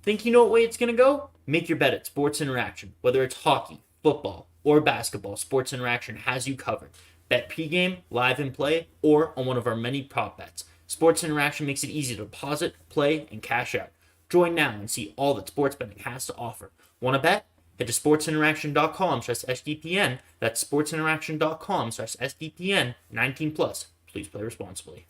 Think you know what way it's going to go? Make your bet at Sports Interaction. Whether it's hockey, football, or basketball, Sports Interaction has you covered. Bet pregame, live and play, or on one of our many prop bets. Sports Interaction makes it easy to deposit, play, and cash out. Join now and see all that sports betting has to offer. Want to bet? Head to sportsinteraction.com/SDPN. That's sportsinteraction.com/SDPN. 19 plus. Please play responsibly.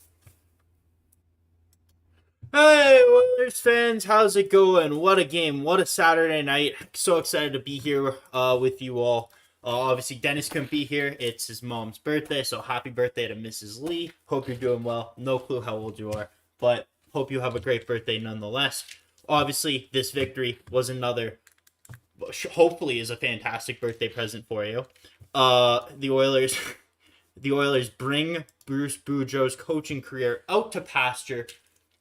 Hey, Oilers fans, how's it going? What a game. What a Saturday night. So excited to be here with you all. Obviously, Dennis couldn't be here. It's his mom's birthday, so happy birthday to Mrs. Lee. Hope you're doing well. No clue how old you are, but hope you have a great birthday nonetheless. Obviously, this victory was another, hopefully is a fantastic birthday present for you. The Oilers bring Bruce Boudreau's coaching career out to pasture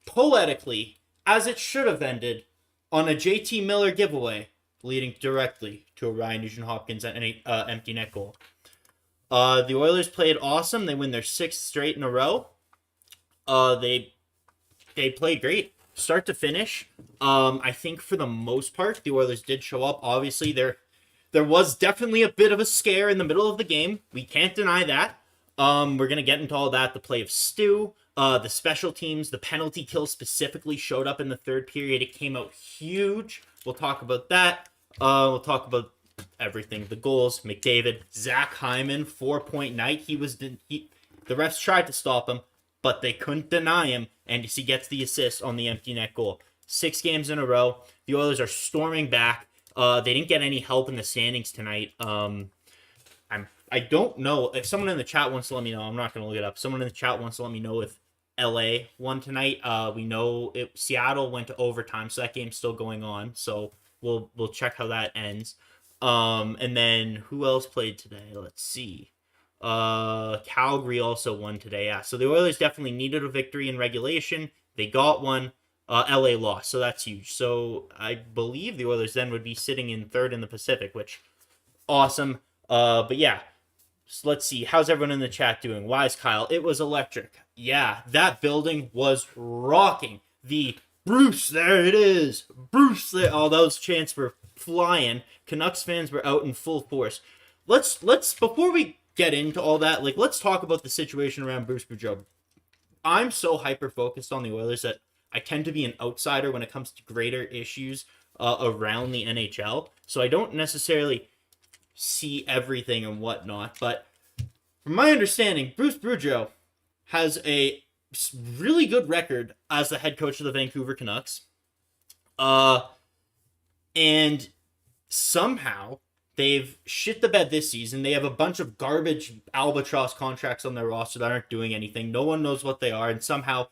poetically, as it should have ended, on a JT Miller giveaway, leading directly to a Ryan Nugent-Hopkins empty net goal. The Oilers played awesome. They win their 6th straight in a row. They played great, start to finish. I think for the most part, the Oilers did show up. Obviously, there was definitely a bit of a scare in the middle of the game. We can't deny that. We're going to get into all that. The play of Stu, the special teams, the penalty kill specifically showed up in the third period. It came out huge. We'll talk about that. We'll talk about everything. The goals, McDavid, Zach Hyman, 4-point night. The refs tried to stop him, but they couldn't deny him, and he gets the assist on the empty net goal. 6 games in a row. The Oilers are storming back. They didn't get any help in the standings tonight. I don't know if someone in the chat wants to let me know. I'm not going to look it up. Someone in the chat wants to let me know if LA won tonight. We know Seattle went to overtime, so that game's still going on. So we'll check how that ends. And then who else played today? Let's see. Calgary also won today. Yeah. So the Oilers definitely needed a victory in regulation. They got one. LA lost, so that's huge. So I believe the Oilers then would be sitting in 3rd in the Pacific, which awesome. But yeah. So let's see. How's everyone in the chat doing? Wise Kyle, it was electric. Yeah, that building was rocking. The Bruce, there it is. Bruce, there. All those chants were flying. Canucks fans were out in full force. Let's before we get into all that, let's talk about the situation around Bruce Boudreau. I'm so hyper focused on the Oilers that I tend to be an outsider when it comes to greater issues around the NHL. So I don't necessarily see everything and whatnot, but from my understanding, Bruce Boudreau has a really good record as the head coach of the Vancouver Canucks, and somehow they've shit the bed this season. They have a bunch of garbage albatross contracts on their roster that aren't doing anything. No one knows what they are, and somehow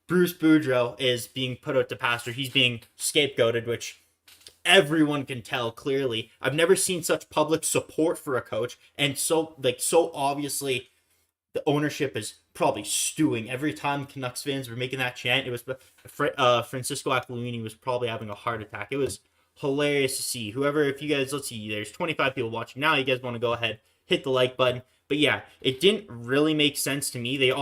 Bruce Boudreau is being put out to pasture. He's being scapegoated, which everyone can tell clearly. I've never seen such public support for a coach, and so obviously the ownership is probably stewing. Every time Canucks fans were making that chant, it was Francisco Aquilini was probably having a heart attack. It was hilarious to see. If you guys, let's see, there's 25 people watching now. You guys want to go ahead, hit the like button. But yeah, it didn't really make sense to me. They're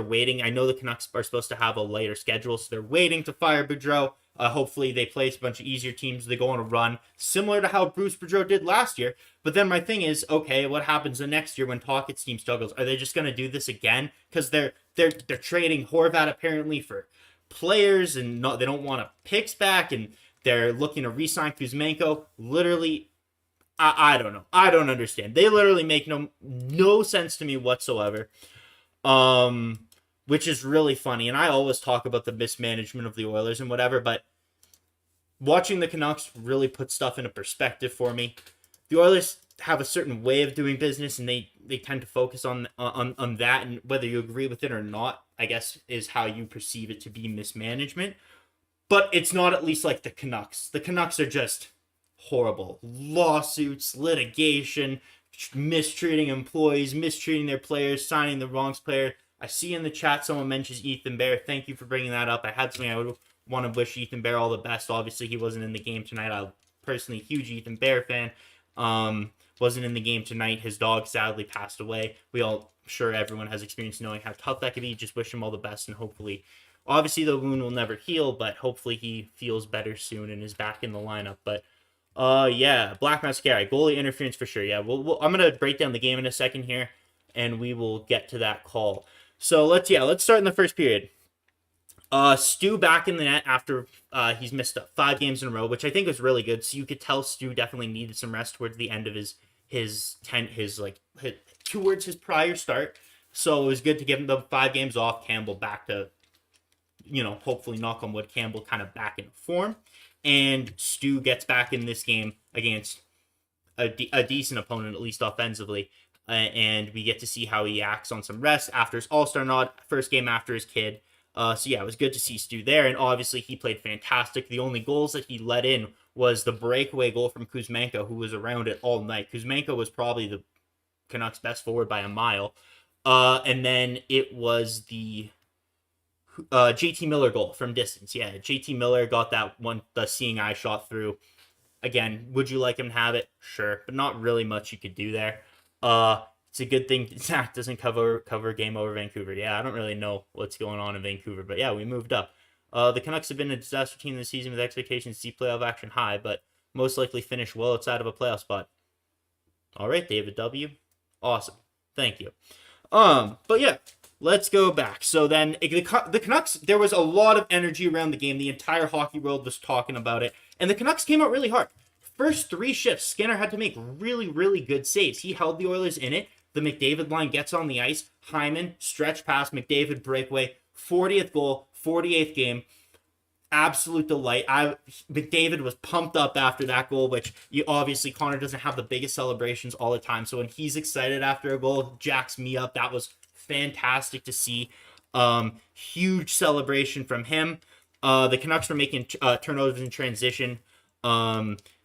waiting. I know the Canucks are supposed to have a lighter schedule, so they're waiting to fire Boudreau. Hopefully they play a bunch of easier teams. They go on a run, similar to how Bruce Boudreau did last year. But then my thing is, okay, what happens the next year when Talkett's team struggles? Are they just going to do this again? Because they're trading Horvat apparently for players, and they don't want picks back, and they're looking to re-sign Kuzmenko. Literally, I don't know. I don't understand. They literally make no sense to me whatsoever. Which is really funny. And I always talk about the mismanagement of the Oilers and whatever, but watching the Canucks really put stuff into perspective for me. The Oilers have a certain way of doing business, and they tend to focus on that, and whether you agree with it or not, I guess, is how you perceive it to be mismanagement. But it's not at least like the Canucks. The Canucks are just horrible. Lawsuits, litigation, mistreating employees, mistreating their players, signing the wrong player. I see in the chat someone mentions Ethan Bear. Thank you for bringing that up. I had something I would want to wish Ethan Bear all the best. Obviously, he wasn't in the game tonight. I'm personally a huge Ethan Bear fan. Wasn't in the game tonight. His dog sadly passed away. Sure everyone has experience knowing how tough that can be. Just wish him all the best, and hopefully Obviously, the wound will never heal, but hopefully he feels better soon and is back in the lineup. But yeah, Black Mascara, goalie interference for sure. Yeah, I'm gonna break down the game in a second here, and we will get to that call. So let's start in the first period. Stu back in the net after he's missed 5 games in a row, which I think was really good. So you could tell Stu definitely needed some rest towards the end of his towards his prior start. So it was good to give him the 5 games off. Campbell back to, hopefully knock on wood, Campbell kind of back in form, and Stu gets back in this game against a decent opponent, at least offensively. And we get to see how he acts on some rest after his All-Star nod, first game after his kid. So yeah, it was good to see Stu there, and obviously he played fantastic. The only goals that he let in was the breakaway goal from Kuzmenko, who was around it all night. Kuzmenko was probably the Canucks' best forward by a mile. And then it was the JT Miller goal from distance. Yeah, JT Miller got that one, the seeing eye shot through. Again, would you like him to have it? Sure, but not really much you could do there. It's a good thing Zach doesn't cover game over Vancouver. Yeah, I don't really know what's going on in Vancouver, but yeah, we moved up. The Canucks have been a disaster team this season with expectations to see playoff action high, but most likely finish well outside of a playoff spot. All right, David W. Awesome. Thank you. But yeah, let's go back. So then the Canucks, there was a lot of energy around the game. The entire hockey world was talking about it, and the Canucks came out really hard. First 3 shifts, Skinner had to make really, really good saves. He held the Oilers in it. The McDavid line gets on the ice. Hyman, stretch pass, McDavid breakaway. 40th goal, 48th game. Absolute delight. McDavid was pumped up after that goal, which obviously Connor doesn't have the biggest celebrations all the time. So when he's excited after a goal, jacks me up. That was fantastic to see. Huge celebration from him. The Canucks were making turnovers in transition.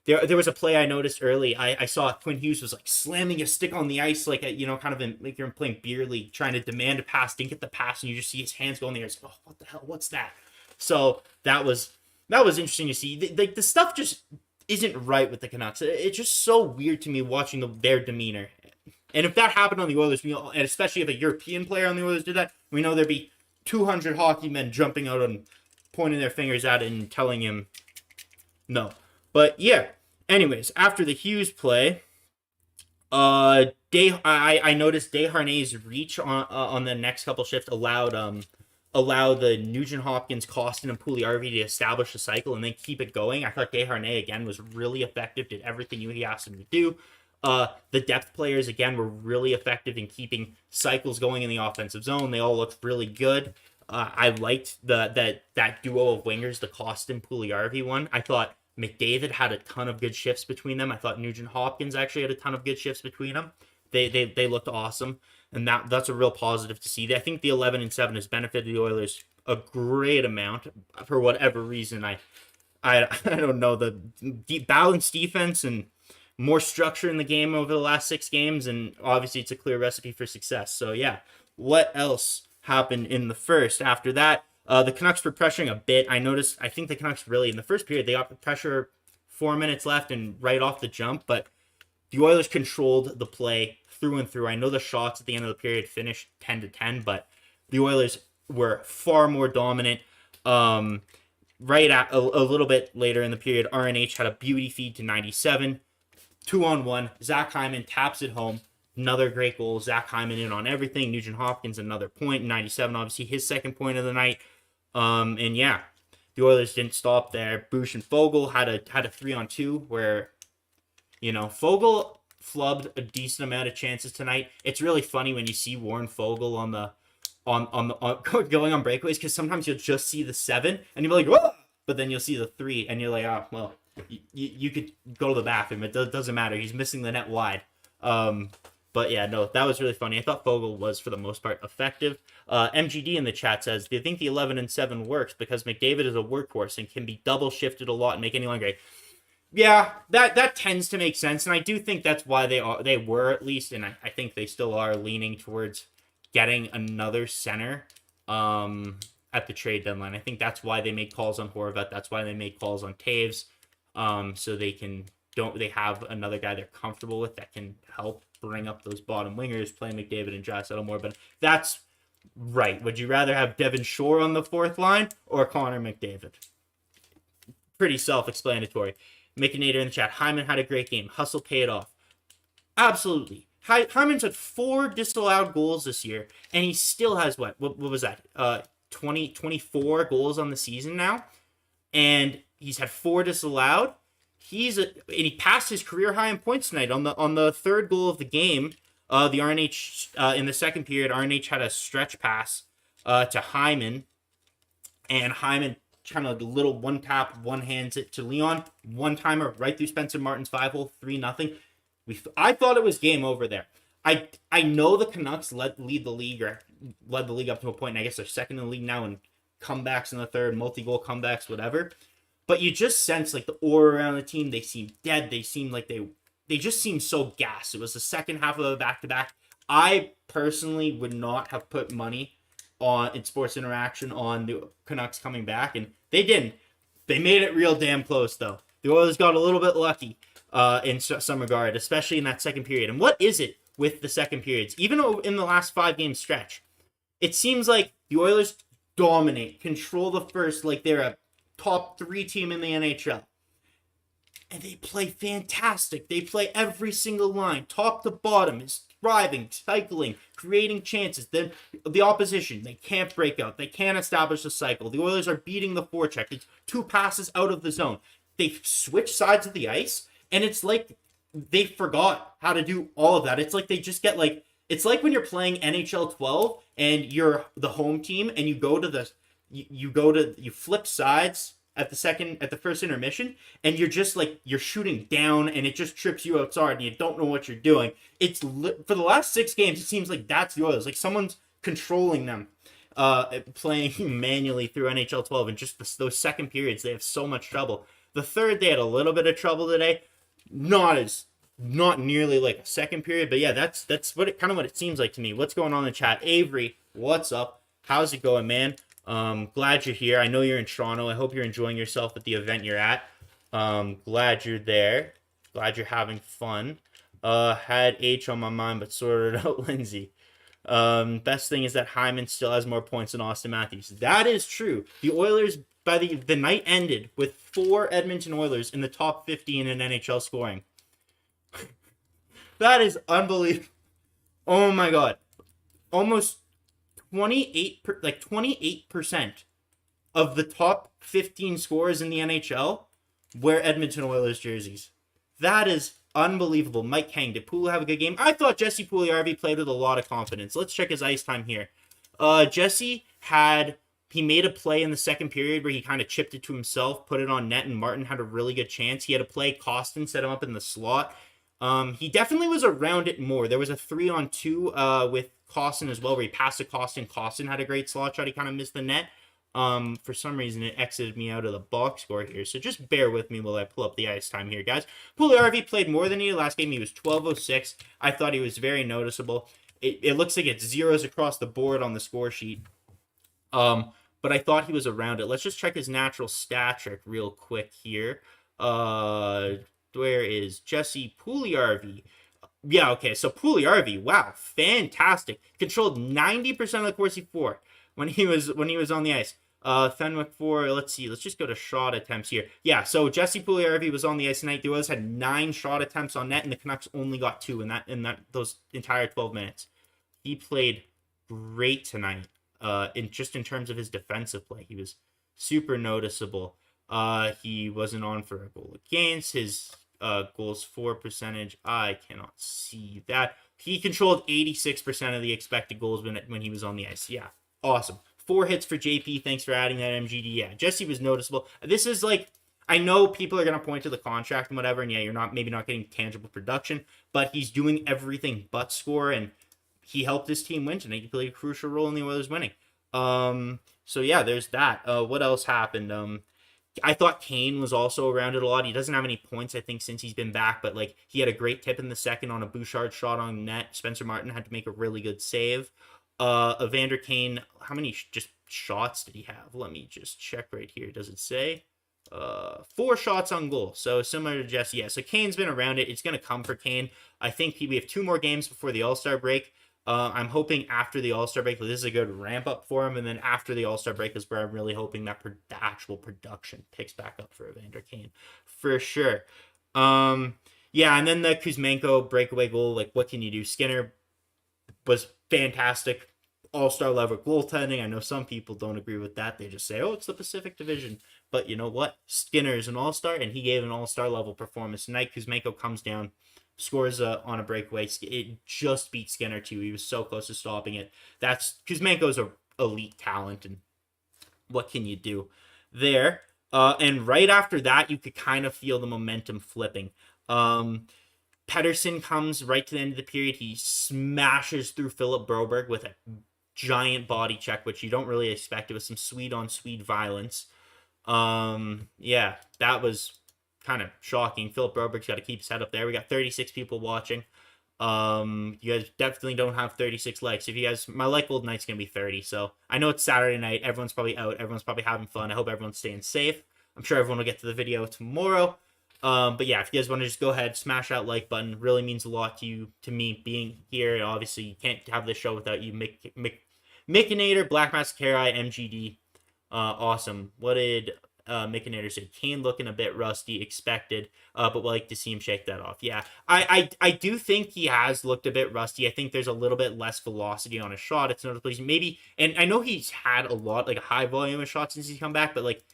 There was a play I noticed early. I saw Quinn Hughes was like slamming a stick on the ice, like like you're playing beer league, trying to demand a pass, didn't get the pass, and you just see his hands go in the air. It's like, oh, what the hell? What's that? So that was interesting to see. The stuff just isn't right with the Canucks. It's just so weird to me watching their demeanor. And if that happened on the Oilers, and especially if a European player on the Oilers did that, we know there'd be 200 hockey men jumping out and pointing their fingers at it and telling him no. But yeah, anyways, after the Hughes play, I noticed Desharnais' reach on the next couple shifts allowed the Nugent-Hopkins, Costin, and Puljujärvi to establish a cycle and then keep it going. I thought Desharnais again was really effective, did everything he asked him to do. The depth players again were really effective in keeping cycles going in the offensive zone. They all looked really good. I liked that duo of wingers, the Costin Puljujärvi one. I thought McDavid had a ton of good shifts between them. I thought Nugent-Hopkins actually had a ton of good shifts between them. They looked awesome, and that's a real positive to see. I think the 11-7 has benefited the Oilers a great amount for whatever reason. I don't know, the balanced defense and more structure in the game over the last 6 games, and obviously it's a clear recipe for success. So yeah, what else happened in the first? After that, the Canucks were pressuring a bit. I think the Canucks really, in the first period, they got the pressure 4 minutes left and right off the jump, but the Oilers controlled the play through and through. I know the shots at the end of the period finished 10-10, but the Oilers were far more dominant. Right at a little bit later in the period, RNH had a beauty feed to 97. 2-on-1. Zach Hyman taps it home. Another great goal. Zach Hyman in on everything. Nugent-Hopkins, another point. 97, obviously his second point of the night. And yeah, the Oilers didn't stop there. Bush and Foegele had a 3-on-2 where, Foegele flubbed a decent amount of chances tonight. It's really funny when you see Warren Foegele on going on breakaways, because sometimes you'll just see the 7 and you'll be like, whoa! But then you'll see the 3 and you're like, oh, well, you could go to the bathroom. It doesn't matter. He's missing the net wide. But yeah, no, that was really funny. I thought Foegele was, for the most part, effective. MGD in the chat says, do you think the 11-7 works because McDavid is a workhorse and can be double shifted a lot and make anyone great? Yeah, that tends to make sense, and I do think that's why they were at least, and I think they still are leaning towards getting another center at the trade deadline. I think that's why they made calls on Horvat. That's why they made calls on Taves, so they have another guy they're comfortable with that can help bring up those bottom wingers, play McDavid and Draisaitl more. But that's Right. Would you rather have Devin Shore on the fourth line or Connor McDavid? Pretty self-explanatory. Makinator in the chat. Hyman had a great game. Hustle paid off. Absolutely. Hyman's had 4 disallowed goals this year, and he still has what was that? 24 goals on the season now, and he's had 4 disallowed. And he passed his career high in points tonight on the third goal of the game. The RNH in the second period, RNH had a stretch pass to Hyman, and Hyman kind of a little one tap, one hands it to Leon, one timer right through Spencer Martin's 5-hole, 3-0. I thought it was game over there. I know the Canucks led the league up to a point, and I guess they're second in the league now in comebacks in the third, multi-goal comebacks, whatever. But you just sense like the aura around the team. They seem dead. They seem like they just seem so gassed. It was the second half of a back-to-back. I personally would not have put money in Sports Interaction on the Canucks coming back, and they didn't. They made it real damn close, though. The Oilers got a little bit lucky in some regard, especially in that second period. And what is it with the second periods? Even in the last 5-game stretch, it seems like the Oilers dominate, control the first like they're a top 3 team in the NHL. And they play fantastic. They play every single line, top to bottom, is thriving, cycling, creating chances. Then the opposition, they can't break out. They can't establish a cycle. The Oilers are beating the forecheck. It's 2 passes out of the zone. They switch sides of the ice, and it's like they forgot how to do all of that. It's like they just get like, it's like when you're playing NHL 12 and you're the home team and you flip sides at the first intermission, and you're just like, you're shooting down and it just trips you outside and you don't know what you're doing. It's for the last 6 games, it seems like that's the Oilers. Like someone's controlling them, playing manually through NHL 12, and just those second periods, they have so much trouble. The third, they had a little bit of trouble today. Not nearly like a second period, but yeah, that's what it seems like to me. What's going on in the chat? Avery, what's up? How's it going, man? Glad you're here. I know you're in Toronto. I hope you're enjoying yourself at the event you're at. Glad you're there. Glad you're having fun. Had H on my mind, but sorted out Lindsay. Best thing is that Hyman still has more points than Austin Matthews. That is true. The Oilers, by the night ended with 4 Edmonton Oilers in the top 15 in NHL scoring. That is unbelievable. Oh my god. Almost 28% of the top 15 scorers in the NHL wear Edmonton Oilers jerseys. That is unbelievable. Mike Kang, did Pula have a good game? I thought Jesse Puljujarvi played with a lot of confidence. Let's check his ice time here. Jesse made a play in the second period where he kind of chipped it to himself, put it on net, and Martin had a really good chance. He had a play, Costin set him up in the slot. He definitely was around it more. There was a 3-on-2 with Costin as well, where he passed to Costin. Costin had a great slot shot. He kind of missed the net. For some reason, it exited me out of the box score here. So just bear with me while I pull up the ice time here, guys. Puljujarvi played more than he did last game. He was 12:06. I thought he was very noticeable. It looks like it's zeros across the board on the score sheet. But I thought he was around it. Let's just check his natural stat trick real quick here. Where is Jesse Puljujarvi? Yeah, okay, so Puljujarvi, wow, fantastic. Controlled 90% of the Corsi 4 when he was on the ice. Fenwick 4, let's see, let's just go to shot attempts here. Yeah, so Jesse Puljujarvi was on the ice tonight. The Oilers had 9 shot attempts on net, and the Canucks only got 2 in those entire 12 minutes. He played great tonight. In terms of his defensive play, he was super noticeable. He wasn't on for a goal against. His goals for percentage, I cannot see that. He controlled 86% of the expected goals when he was on the ice. Yeah, awesome. 4 hits for JP. Thanks for adding that, MGD. Yeah, Jesse was noticeable. This is like, I know people are going to point to the contract and whatever, and yeah, you're maybe not getting tangible production, but he's doing everything but score, and he helped his team win tonight. He played a crucial role in the Oilers winning. So yeah, there's that. What else happened? I thought Kane was also around it a lot. He doesn't have any points, I think, since he's been back, but like he had a great tip in the second on a Bouchard shot on net. Spencer Martin had to make a really good save. Evander Kane, how many just shots did he have? Let me just check right here. Does it say? 4 shots on goal. So similar to Jesse. Yeah, so Kane's been around it. It's going to come for Kane. I think we have 2 more games before the All-Star break. I'm hoping after the All-Star break, this is a good ramp up for him, and then after the All-Star break is where I'm really hoping that the actual production picks back up for Evander Kane, for sure. Yeah, and then the Kuzmenko breakaway goal, like, what can you do? Skinner was fantastic. All-star level goaltending. I know some people don't agree with that. They just say, oh, it's the Pacific Division. But you know what? Skinner is an all-star, and he gave an all-star level performance tonight. Kuzmenko comes down, scores on a breakaway. It just beat Skinner, too. He was so close to stopping it. Kuzmenko's an elite talent, and what can you do there? And right after that, you could kind of feel the momentum flipping. Pettersson comes right to the end of the period. He smashes through Philip Broberg with a giant body check, which you don't really expect. It was some Swede-on-Swede violence. Yeah, that was kind of shocking. Philip Broberg's got to keep his head up there. We got 36 people watching. You guys definitely don't have 36 likes. If you guys, my like goal night's going to be 30. So I know it's Saturday night. Everyone's probably out. Everyone's probably having fun. I hope everyone's staying safe. I'm sure everyone will get to the video tomorrow. But yeah, if you guys want to just go ahead, smash that like button. It really means a lot to you, to me, being here. And obviously, you can't have this show without you. Mikinator, Black Mascara, MGD. Awesome. What did Mikinator say? Kane looking a bit rusty, expected, but we'd like to see him shake that off. Yeah, I do think he has looked a bit rusty. I think there's a little bit less velocity on his shot. It's noticeable. Maybe, and I know he's had a lot, like a high volume of shots since he's come back, but like,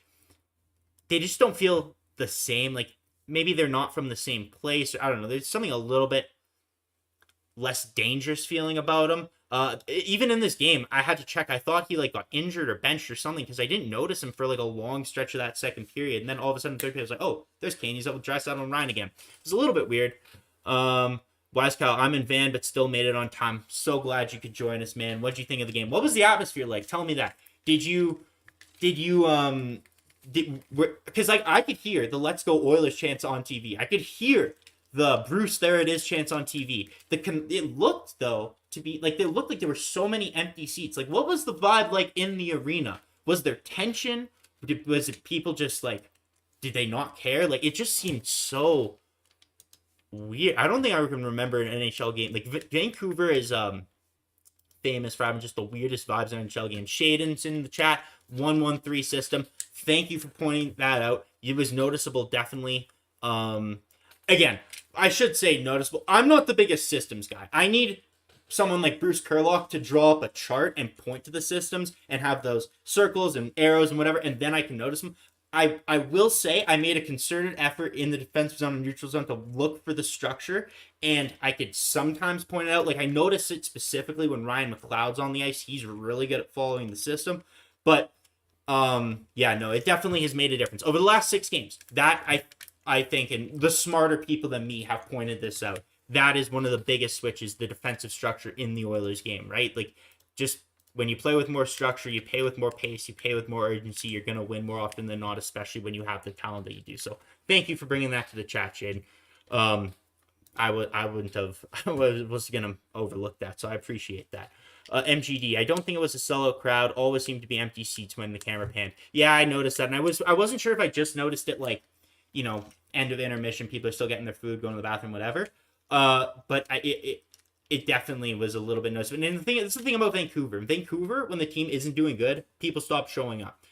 they just don't feel the same. Like, maybe they're not from the same place. I don't know. There's something a little bit less dangerous feeling about him. Even in this game, I had to check. I thought he like got injured or benched or something because I didn't notice him for like a long stretch of that second period. And then all of a sudden, third period, I was like, oh, there's Kane. He's up with Draisaitl and Ryan again. It's a little bit weird. Wise Kyle, I'm in van, but still made it on time. So glad you could join us, man. What'd you think of the game? What was the atmosphere like? Tell me that. Because like I could hear the "Let's Go Oilers" chants on TV. I could hear the "Bruce, there it is" chants on TV. It looked though to be like there were so many empty seats. Like, what was the vibe like in the arena? Was there tension? Was it people just like, did they not care? Like, it just seemed so weird. I don't think I can remember an NHL game. Like, Vancouver is famous for having just the weirdest vibes in an NHL game. Shaden's in the chat. 113 system. Thank you for pointing that out. It was noticeable, definitely. Again, I should say noticeable. I'm not the biggest systems guy. I need someone like Bruce Kurlock to draw up a chart and point to the systems and have those circles and arrows and whatever, and then I can notice them. I will say I made a concerted effort in the defensive zone and neutral zone to look for the structure, and I could sometimes point it out. Like, I notice it specifically when Ryan McLeod's on the ice. He's really good at following the system. But yeah, no, it definitely has made a difference over the last 6 games. That I think, and the smarter people than me have pointed this out. That is one of the biggest switches, the defensive structure in the Oilers game, right? Like, just when you play with more structure, you play with more pace, you play with more urgency, you're going to win more often than not, especially when you have the talent that you do. So thank you for bringing that to the chat, Shaden. I wouldn't have, I was going to overlook that, so I appreciate that. MGD, I don't think it was a sellout crowd. Always seemed to be empty seats when the camera panned. Yeah, I noticed that, and I wasn't sure if I just noticed it, like, you know, end of intermission, people are still getting their food, going to the bathroom, whatever. But it definitely was a little bit noticeable. And it's the thing about Vancouver. In Vancouver, when the team isn't doing good, people stop showing up,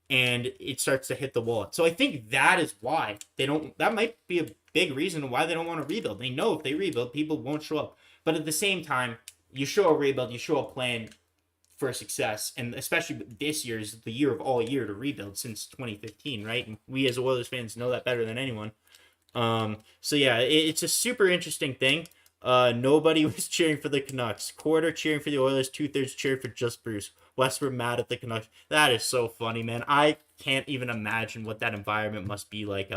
and it starts to hit the wall. So I think that is why they don't. That might be a big reason why they don't want to rebuild. They know if they rebuild, people won't show up. But at the same time, you show a rebuild, you show a plan for success, and especially this year is the year of all year to rebuild since 2015, right? And we as Oilers fans know that better than anyone. So yeah, it's a super interesting thing. Nobody was cheering for the Canucks. Quarter cheering for the Oilers, 2/3 cheering for just Bruce. West were mad at the Canucks. That is so funny, man. I can't even imagine what that environment must be like.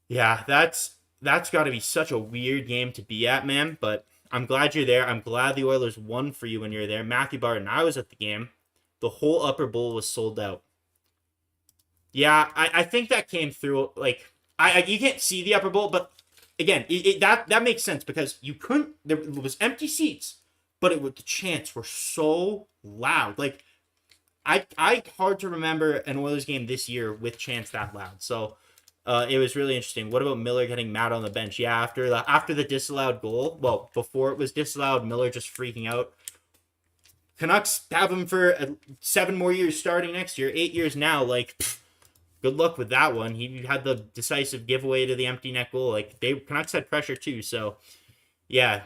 Yeah, that's got to be such a weird game to be at, man. But I'm glad you're there. I'm glad the Oilers won for you when you're there. Matthew Barton, I was at the game. The whole upper bowl was sold out. Yeah, I think that came through. Like, you can't see the upper bowl, but again, that makes sense because you couldn't. There was empty seats, but the chants were so loud. Like, I hard to remember an Oilers game this year with chants that loud. So, it was really interesting. What about Miller getting mad on the bench? Yeah, after the disallowed goal, well, before it was disallowed, Miller just freaking out. Canucks have him for 7 more years starting next year, 8 years now. Like, good luck with that one. He had the decisive giveaway to the empty net goal. Like, Canucks had pressure too. So, yeah,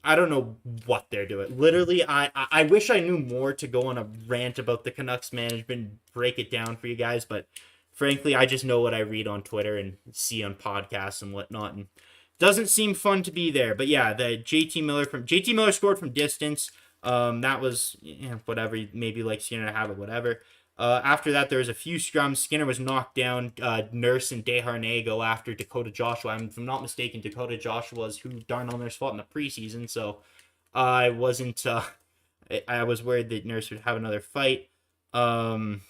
I don't know what they're doing. Literally, I wish I knew more to go on a rant about the Canucks management, break it down for you guys. But frankly, I just know what I read on Twitter and see on podcasts and whatnot. And doesn't seem fun to be there. But yeah, the JT Miller scored from distance. That was whatever, maybe like Skinner to have it, whatever. After that, there was a few scrums. Skinner was knocked down. Nurse and Desharnais go after Dakota Joshua. If I'm not mistaken, Dakota Joshua was who Darnell Nurse fought in the preseason, so I wasn't. I was worried that Nurse would have another fight. Then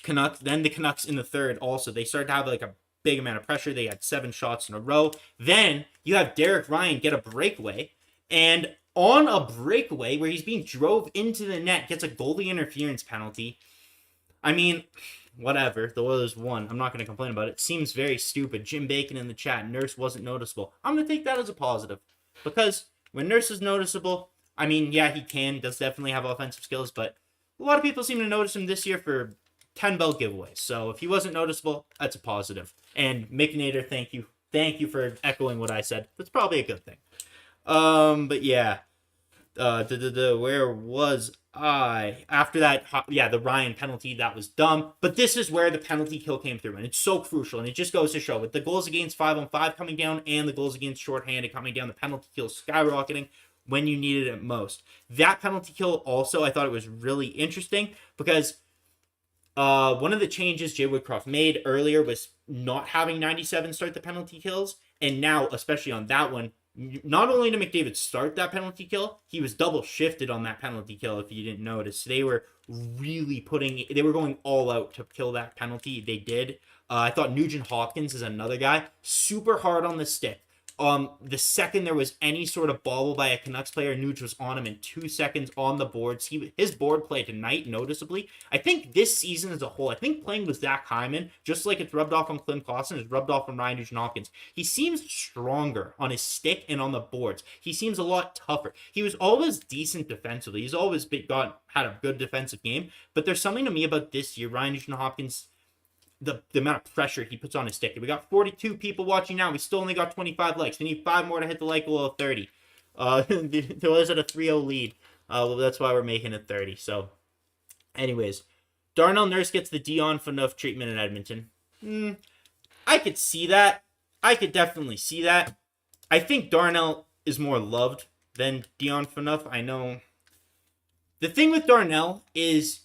the Canucks in the third also, they started to have like a big amount of pressure. They had 7 shots in a row. Then you have Derek Ryan get a breakaway, and on a breakaway where he's being drove into the net, gets a goalie interference penalty. I mean, whatever. The Oilers won. I'm not going to complain about it. Seems very stupid. Jim Bacon in the chat. Nurse wasn't noticeable. I'm going to take that as a positive. Because when Nurse is noticeable, I mean, yeah, he does definitely have offensive skills, but a lot of people seem to notice him this year for 10 bell giveaways. So if he wasn't noticeable, that's a positive. And Mick Nader, thank you. Thank you for echoing what I said. That's probably a good thing. But yeah. Where was I? After that, yeah, the Ryan penalty, that was dumb. But this is where the penalty kill came through, and it's so crucial. And it just goes to show, with the goals against 5-on-5 coming down and the goals against shorthanded coming down, the penalty kill skyrocketing when you needed it most. That penalty kill also, I thought it was really interesting because one of the changes Jay Woodcroft made earlier was not having 97 start the penalty kills, and now, especially on that one, not only did McDavid start that penalty kill, he was double shifted on that penalty kill, if you didn't notice. They were really they were going all out to kill that penalty. They did. I thought Nugent-Hopkins is another guy. Super hard on the stick. The second there was any sort of bobble by a Canucks player, Nuge was on him in 2 seconds on the boards. His board play tonight, noticeably. I think this season as a whole, I think playing with Zach Hyman, just like it's rubbed off on Klim Kostin, it's rubbed off on Ryan Nugent-Hopkins. He seems stronger on his stick and on the boards. He seems a lot tougher. He was always decent defensively. He's always had a good defensive game. But there's something to me about this year, Ryan Nugent-Hopkins, the amount of pressure he puts on his stick. We got 42 people watching now. We still only got 25 likes. We need 5 more to hit the like goal of 30. The Oilers at a 3-0 lead. Well, that's why we're making it 30. So, anyways, Darnell Nurse gets the Dion Phaneuf treatment in Edmonton. I could see that. I could definitely see that. I think Darnell is more loved than Dion Phaneuf. I know. The thing with Darnell is,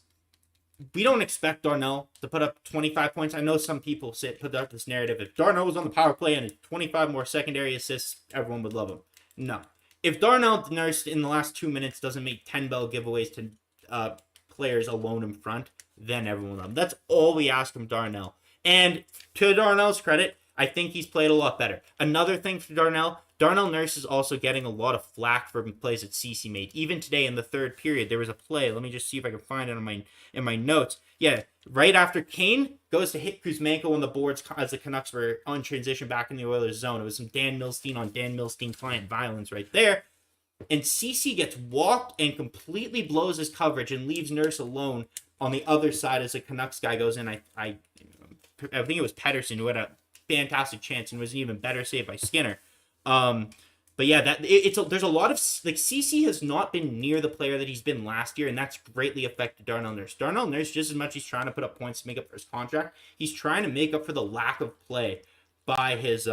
we don't expect Darnell to put up 25 points. I know some people put out this narrative. If Darnell was on the power play and had 25 more secondary assists, everyone would love him. No. If Darnell Nurse in the last 2 minutes doesn't make 10 bell giveaways to players alone in front, then everyone will love him. That's all we ask from Darnell. And to Darnell's credit, I think he's played a lot better. Another thing for Darnell Nurse is also getting a lot of flack for plays that CC made. Even today in the third period, there was a play. Let me just see if I can find it in my notes. Yeah, right after Kane goes to hit Kuzmenko on the boards as the Canucks were on transition back in the Oilers zone. It was some Dan Milstein on Dan Milstein client violence right there. And CC gets walked and completely blows his coverage and leaves Nurse alone on the other side as the Canucks guy goes in. I think it was Pettersson who had a fantastic chance and was an even better save by Skinner. But yeah, there's a lot of, like, CC has not been near the player that he's been last year, and that's greatly affected Darnell Nurse. Darnell Nurse, just as much as he's trying to put up points to make up for his contract, he's trying to make up for the lack of play by his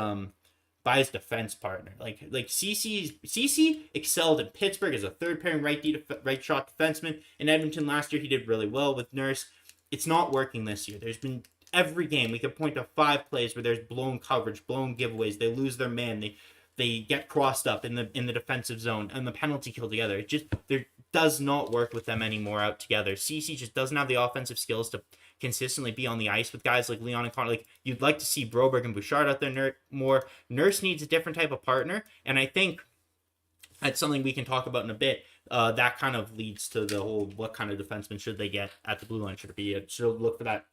defense partner. Like CC excelled in Pittsburgh as a third pairing right shot defenseman. In Edmonton last year, he did really well with Nurse. It's not working this year. There's been every game we could point to 5 plays where there's blown coverage, blown giveaways. They lose their man. They get crossed up in the defensive zone and the penalty kill together. It just does not work with them anymore out together. CC just doesn't have the offensive skills to consistently be on the ice with guys like Leon and Connor. Like, you'd like to see Broberg and Bouchard out there more. Nurse needs a different type of partner, and I think that's something we can talk about in a bit. that kind of leads to the whole what kind of defenseman should they get at the blue line? Should it be should it look for that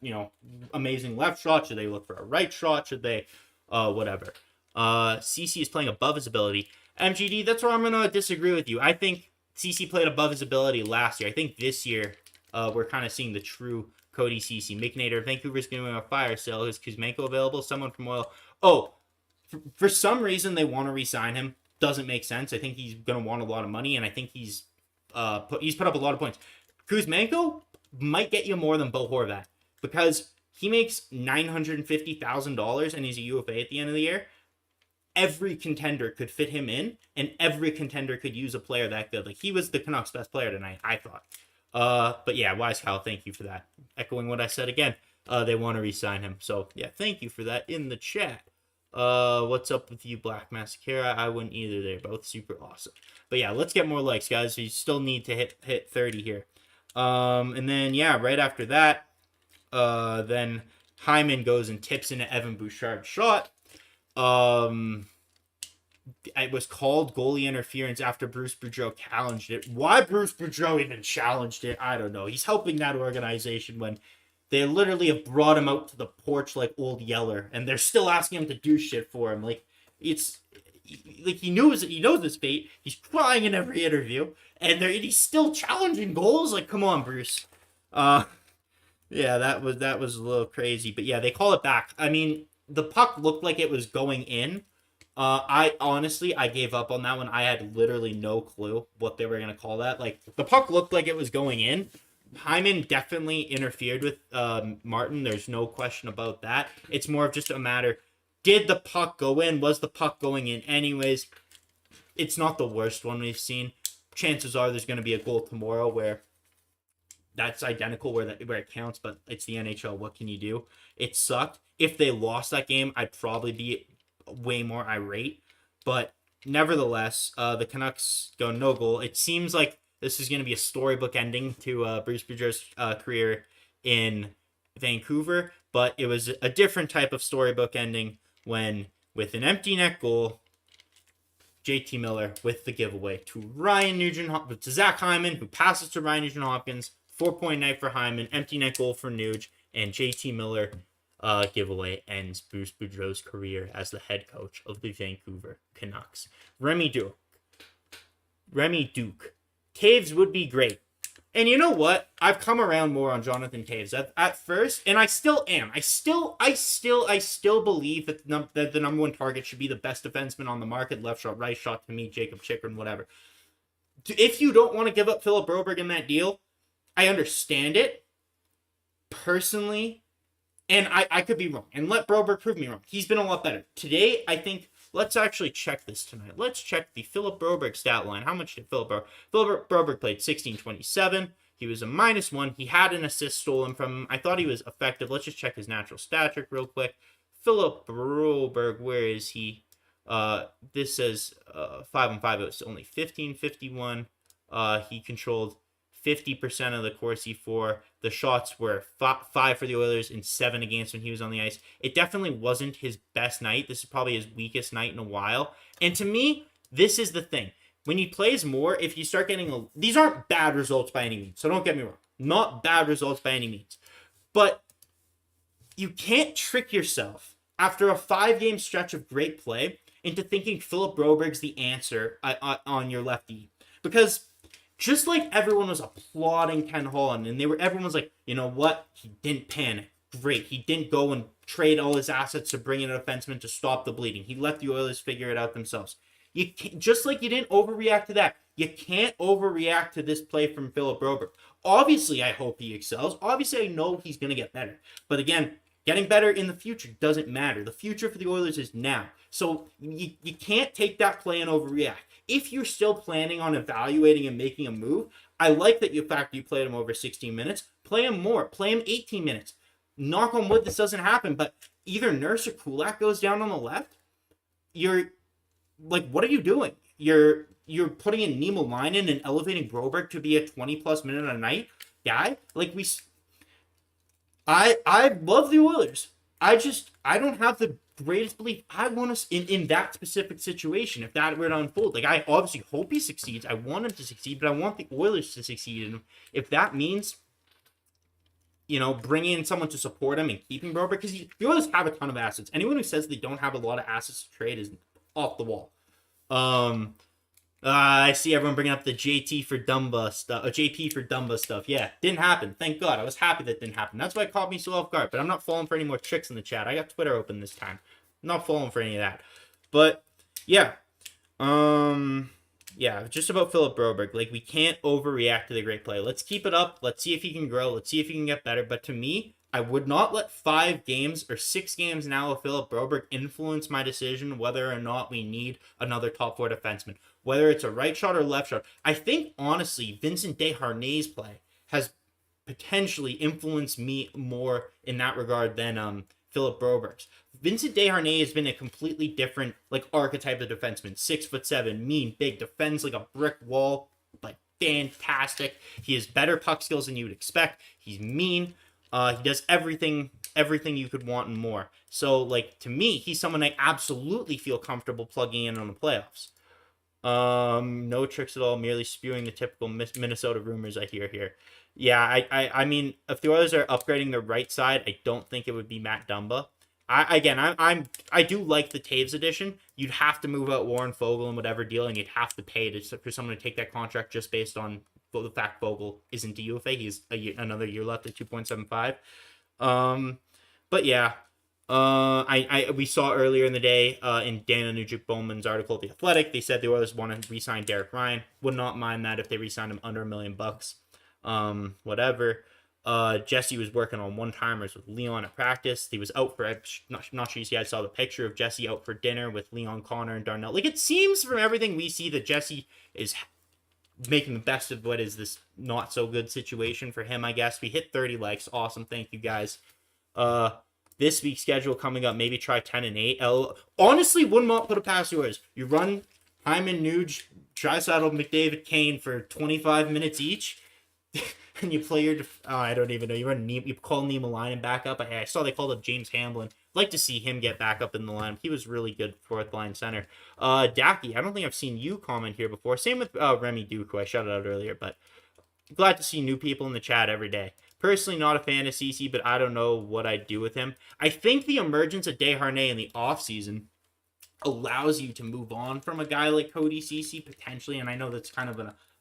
amazing left shot? Should they look for a right shot? Should they whatever? CC is playing above his ability. MGD, that's where I'm gonna disagree with you. I think CC played above his ability last year. I think this year we're kind of seeing the true Cody CC. Mick Nader, Vancouver's going to a fire sale. Is Kuzmenko available? Someone from Oil. Oh, for some reason they want to re-sign him. Doesn't make sense. I think he's going to want a lot of money, and I think he's put up a lot of points. Kuzmenko might get you more than Bo Horvat because he makes $950,000 and he's a UFA at the end of the year. Every contender could fit him in, and every contender could use a player that good. Like, he was the Canucks' best player tonight, I thought. But yeah, Wise Kyle, thank you for that. Echoing what I said again, they want to re-sign him. So yeah, thank you for that in the chat. What's up with you, Black Mascara? I wouldn't either. They're both super awesome. But yeah, let's get more likes, guys. You still need to hit 30 here. And then yeah, right after that, then Hyman goes and tips into Evan Bouchard's shot. It was called goalie interference after Bruce Boudreau challenged it. Why Bruce Boudreau even challenged it, I don't know. He's helping that organization when they literally have brought him out to the porch like Old Yeller, and they're still asking him to do shit for him. Like, it's like he knows his fate. He's crying in every interview, and he's still challenging goals. Like, come on, Bruce. Yeah, that was a little crazy, but yeah, they call it back. I mean, the puck looked like it was going in. I honestly gave up on that one. I had literally no clue what they were going to call that. Like, the puck looked like it was going in. Hyman definitely interfered with Martin. There's no question about that. It's more of just a matter, did the puck go in? Was the puck going in anyways? It's not the worst one we've seen. Chances are there's going to be a goal tomorrow where that's identical where it counts, but it's the NHL. What can you do? It sucked. If they lost that game, I'd probably be way more irate, but nevertheless, the Canucks go no goal. It seems like this is going to be a storybook ending to Bruce Boudreau's career in Vancouver, but it was a different type of storybook ending when, with an empty net goal, JT Miller with the giveaway to Zach Hyman, who passes to Ryan Nugent-Hopkins. 4-point night for Hyman, empty net goal for Nuge, and JT Miller giveaway ends Bruce Boudreau's career as the head coach of the Vancouver Canucks. Remy Duke. Taves would be great. And you know what? I've come around more on Jonathan Taves at first, and I still am. I still believe that the number one target should be the best defenseman on the market. Left shot, right shot, to me, Jacob Chikrin, whatever. If you don't want to give up Philip Broberg in that deal, I understand it. Personally, and I could be wrong. And let Broberg prove me wrong. He's been a lot better. Today, I think, let's actually check this tonight. Let's check the Philip Broberg stat line. How much did Philip Broberg played? 16-27. He was a -1. He had an assist stolen from him. I thought he was effective. Let's just check his natural stat trick real quick. Philip Broberg, where is he? This says 5-on-5. It was only 15-51. He controlled 50% of the Corsi for. The shots were 5 for the Oilers and 7 against when he was on the ice. It definitely wasn't his best night. This is probably his weakest night in a while. And to me, this is the thing. When he plays more, if you start getting... These aren't bad results by any means, so don't get me wrong. Not bad results by any means. But you can't trick yourself after a 5-game stretch of great play into thinking Philip Broberg's the answer on your lefty. Because... just like everyone was applauding Ken Holland, and everyone was like, you know what? He didn't panic. Great. He didn't go and trade all his assets to bring in a defenseman to stop the bleeding. He let the Oilers figure it out themselves. You can't, just like you didn't overreact to that, you can't overreact to this play from Philip Broberg. Obviously, I hope he excels. Obviously, I know he's going to get better. But again, getting better in the future doesn't matter. The future for the Oilers is now. So you can't take that play and overreact. If you're still planning on evaluating and making a move, I like that you played him over 16 minutes. Play him more. Play him 18 minutes. Knock on wood, this doesn't happen, but either Nurse or Kulak goes down on the left. You're like, what are you doing? You're putting in Nemo Linen and elevating Broberg to be a 20-plus minute a night guy. Like, I love the Oilers. I don't have the greatest belief. I want us in that specific situation, if that were to unfold. Like, I obviously hope he succeeds. I want him to succeed, but I want the Oilers to succeed. And if that means, bringing in someone to support him and keeping Broberg, because the Oilers have a ton of assets. Anyone who says they don't have a lot of assets to trade is off the wall. I see everyone bringing up the JP for Dumba stuff. Yeah, didn't happen. Thank God. I was happy that didn't happen. That's why it caught me so off guard. But I'm not falling for any more tricks in the chat. I got Twitter open this time. I'm not falling for any of that. But yeah, just about Philip Broberg. Like, we can't overreact to the great play. Let's keep it up. Let's see if he can grow. Let's see if he can get better. But to me, I would not let 5 games or 6 games now of Philip Broberg influence my decision whether or not we need another top 4 defenseman. Whether it's a right shot or left shot. I think, honestly, Vincent Desharnais' play has potentially influenced me more in that regard than Philip Broberg's. Vincent Desharnais has been a completely different, archetype of defenseman. 6'7", mean, big, defends like a brick wall, fantastic. He has better puck skills than you would expect. He's mean. He does everything you could want and more. So, to me, he's someone I absolutely feel comfortable plugging in on the playoffs. No tricks at all, merely spewing the typical Minnesota rumors I hear here. Yeah, I mean, if the Oilers are upgrading the right side, I don't think it would be Matt Dumba. I do like the Taves addition. You'd have to move out Warren Fogle and whatever deal, and you'd have to pay for someone to take that contract just based on the fact Fogle isn't a UFA. He's another year left at 2.75. But yeah, we saw earlier in the day in Dana Nugent-Bowman's article at The Athletic, they said the Oilers want to re-sign Derek Ryan. Would not mind that if they re-signed him under $1 million. Whatever. Jesse was working on one-timers with Leon at practice. He was out for, not sure you guys saw the picture of Jesse out for dinner with Leon, Connor, and Darnell. It seems from everything we see that Jesse is making the best of what is this not so good situation for him, I guess. We hit 30 likes. Awesome. Thank you, guys. This week's schedule coming up, maybe try 10 and 8. Honestly, would not put it past yours. You run Hyman, Nuge, Draisaitl, McDavid, Kane for 25 minutes each. And you play your, I don't even know. You call Niemelainen back up. I saw they called up James Hamblin. I'd like to see him get back up in the line. He was really good fourth line center. Dacky, I don't think I've seen you comment here before. Same with Remy Duke, who I shouted out earlier. But glad to see new people in the chat every day. Personally, not a fan of CC, but I don't know what I'd do with him. I think the emergence of Desharnais in the offseason allows you to move on from a guy like Cody CC, potentially. And I know that's kind of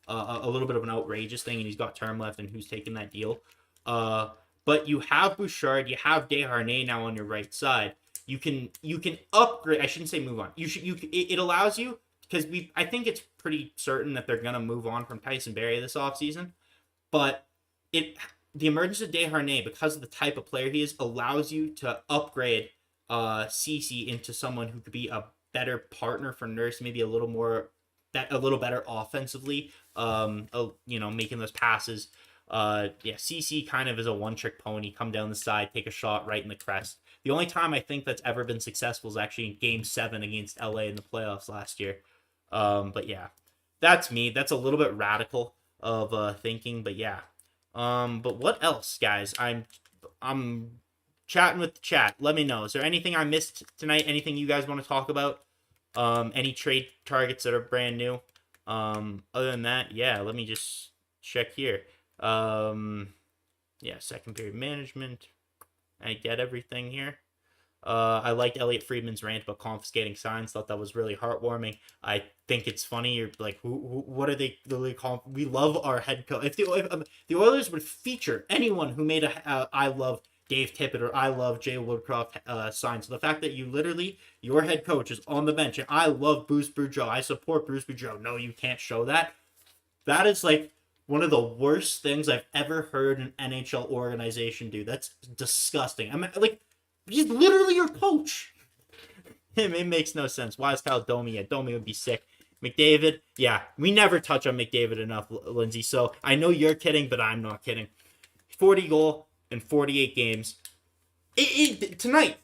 a little bit of an outrageous thing, and he's got term left, and who's taking that deal. But you have Bouchard, you have Desharnais now on your right side. You can upgrade. I shouldn't say move on. It allows you, because I think it's pretty certain that they're gonna move on from Tyson Barrie this offseason. But the emergence of Desharnais, because of the type of player he is, allows you to upgrade CC into someone who could be a better partner for Nurse, maybe a little better offensively, making those passes. CC kind of is a one-trick pony. Come down the side, take a shot right in the crest. The only time I think that's ever been successful is actually in Game 7 against LA in the playoffs last year. But yeah, that's me. That's a little bit radical of thinking, but yeah. But what else, guys? I'm chatting with the chat. Let me know. Is there anything I missed tonight? Anything you guys want to talk about? Any trade targets that are brand new? Other than that, yeah, let me just check here. Second period management. I get everything here. I liked Elliot Friedman's rant about confiscating signs. Thought that was really heartwarming. I think it's funny. You're like, what are they really calling? We love our head coach. If the Oilers would feature anyone who made a I love Dave Tippett or I love Jay Woodcroft sign. So the fact that your head coach is on the bench and I love Bruce Boudreau, I support Bruce Boudreau. No, you can't show that. That is one of the worst things I've ever heard an NHL organization do. That's disgusting. He's literally your coach. It makes no sense. Why is Kyle Domi? Yeah, Domi would be sick. McDavid, yeah, we never touch on McDavid enough, Lindsay. So I know you're kidding, but I'm not kidding. 40 goal in 48 games. Tonight,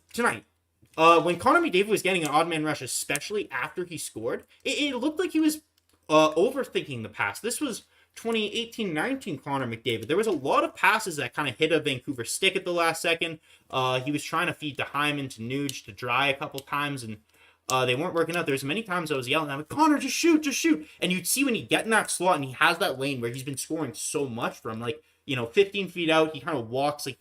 when Connor McDavid was getting an odd man rush, especially after he scored, it looked like he was overthinking the pass. This was 2018-19 Connor McDavid. There was a lot of passes that kind of hit a Vancouver stick at the last second. He was trying to feed to Hyman, to Nuge, to Dry a couple times, and they weren't working out. There's many times I was yelling, I'm like, Connor, just shoot, just shoot. And you'd see when he get in that slot and he has that lane where he's been scoring so much from, like, 15 feet out, he kind of walks like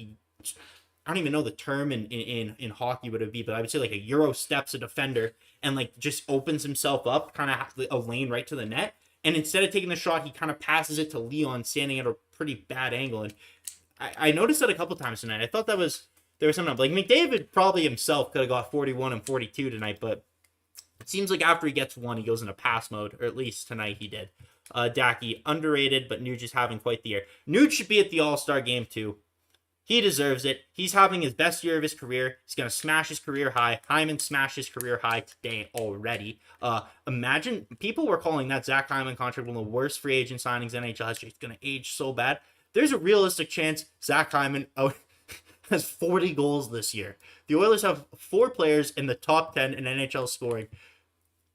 I don't even know the term in hockey what it would be, but I would say like a Euro steps a defender and like just opens himself up, kind of a lane right to the net. And instead of taking the shot, he kind of passes it to Leon standing at a pretty bad angle. And I noticed that a couple times tonight. I thought there was something up. Like McDavid probably himself could have got 41 and 42 tonight, but it seems like after he gets one, he goes into pass mode, or at least tonight he did. Dacky, underrated, but Nuge is having quite the year. Nuge should be at the All-Star game too. He deserves it. He's having his best year of his career. He's going to smash his career high. Hyman smashed his career high today already. Imagine, people were calling that Zach Hyman contract one of the worst free agent signings in NHL history. It's going to age so bad. There's a realistic chance Zach Hyman has 40 goals this year. The Oilers have 4 players in the top 10 in NHL scoring.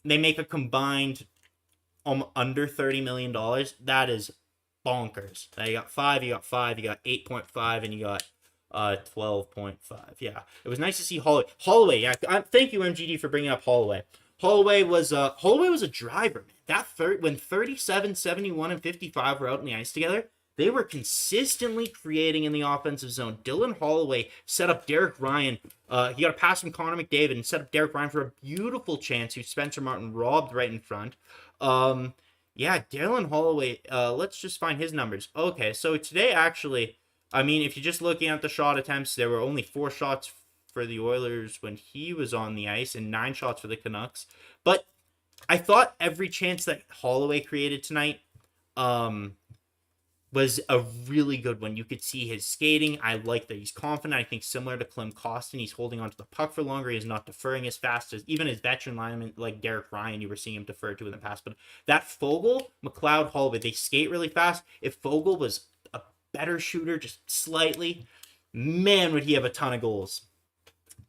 They make a combined under $30 million. That is bonkers. You got 5, you got 5, you got 8.5, and you got 12.5. Yeah, it was nice to see Holloway. Yeah, thank you MGD for bringing up Holloway. Holloway was a driver, man. When 37, 71, and 55 were out in the ice together, they were consistently creating in the offensive zone. Dylan Holloway set up Derek Ryan. He got a pass from Connor McDavid and set up Derek Ryan for a beautiful chance who Spencer Martin robbed right in front. Yeah, Dylan Holloway, let's just find his numbers. Okay, so today actually, I mean, if you're just looking at the shot attempts, there were only 4 shots for the Oilers when he was on the ice and 9 shots for the Canucks. But I thought every chance that Holloway created tonight was a really good one. You could see his skating. I like that he's confident. I think similar to Klim Kostin, he's holding onto the puck for longer. He's not deferring as fast as even his veteran lineman like Derek Ryan, you were seeing him defer to in the past. But that Fogle, McLeod, Holloway, they skate really fast. If Fogle was a better shooter, just slightly, man, would he have a ton of goals.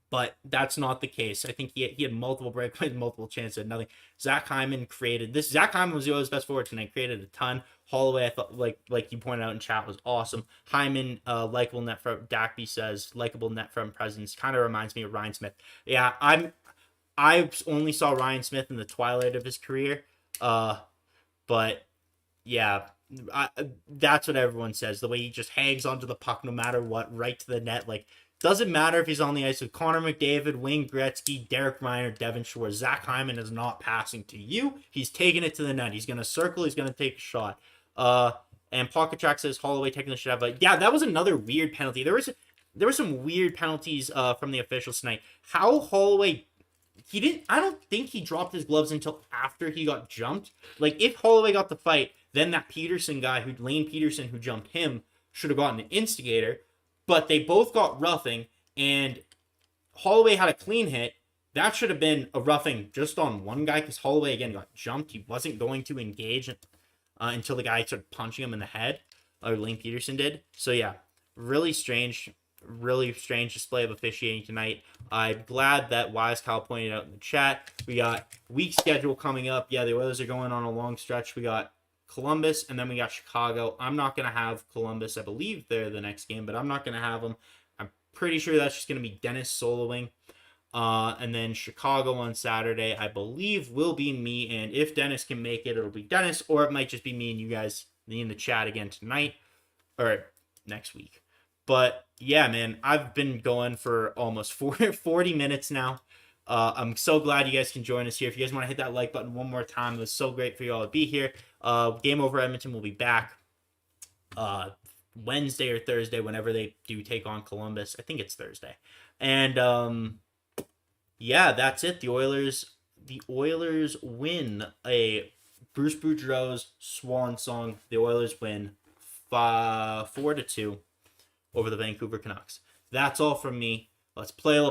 But that's not the case. I think he had multiple breakaways, multiple chances, and nothing. Zach Hyman created this. Zach Hyman was the Oilers' best forward tonight. Created a ton. Holloway, I thought, like you pointed out in chat, was awesome. Hyman, likable net front. Dackby says likable net front presence. Kind of reminds me of Ryan Smith. Yeah, I only saw Ryan Smith in the twilight of his career. But yeah, that's what everyone says. The way he just hangs onto the puck no matter what, right to the net, like. Doesn't matter if he's on the ice with Connor McDavid, Wayne Gretzky, Derek Ryan, or Devin Shore. Zach Hyman is not passing to you. He's taking it to the net. He's going to circle. He's going to take a shot. And Pocket Track says Holloway technically should have yeah, that was another weird penalty. There were some weird penalties from the officials tonight. How Holloway, I don't think he dropped his gloves until after he got jumped. Like, if Holloway got the fight, then that Peterson guy, Lane Peterson, who jumped him, should have gotten an instigator. But they both got roughing, and Holloway had a clean hit. That should have been a roughing just on one guy, because Holloway, again, got jumped. He wasn't going to engage until the guy started punching him in the head, or Lane Peterson did. So, yeah, really strange display of officiating tonight. I'm glad that Wise Kyle pointed out in the chat. We got week schedule coming up. Yeah, the Oilers are going on a long stretch. We got Columbus, and then we got Chicago. I'm not going to have Columbus. I believe they're the next game, but I'm not going to have them. I'm pretty sure that's just going to be Dennis soloing. And then Chicago on Saturday, I believe, will be me. And if Dennis can make it, it'll be Dennis, or it might just be me and you guys in the chat again tonight or next week. But yeah, man, I've been going for almost 40 minutes now. I'm so glad you guys can join us here. If you guys want to hit that like button one more time, it was so great for you all to be here. Game Over Edmonton will be back Wednesday or Thursday, whenever they do take on Columbus. I think it's Thursday. And yeah, that's it. The Oilers win a Bruce Boudreau's swan song. The Oilers win 4-2 over the Vancouver Canucks. That's all from me. Let's play a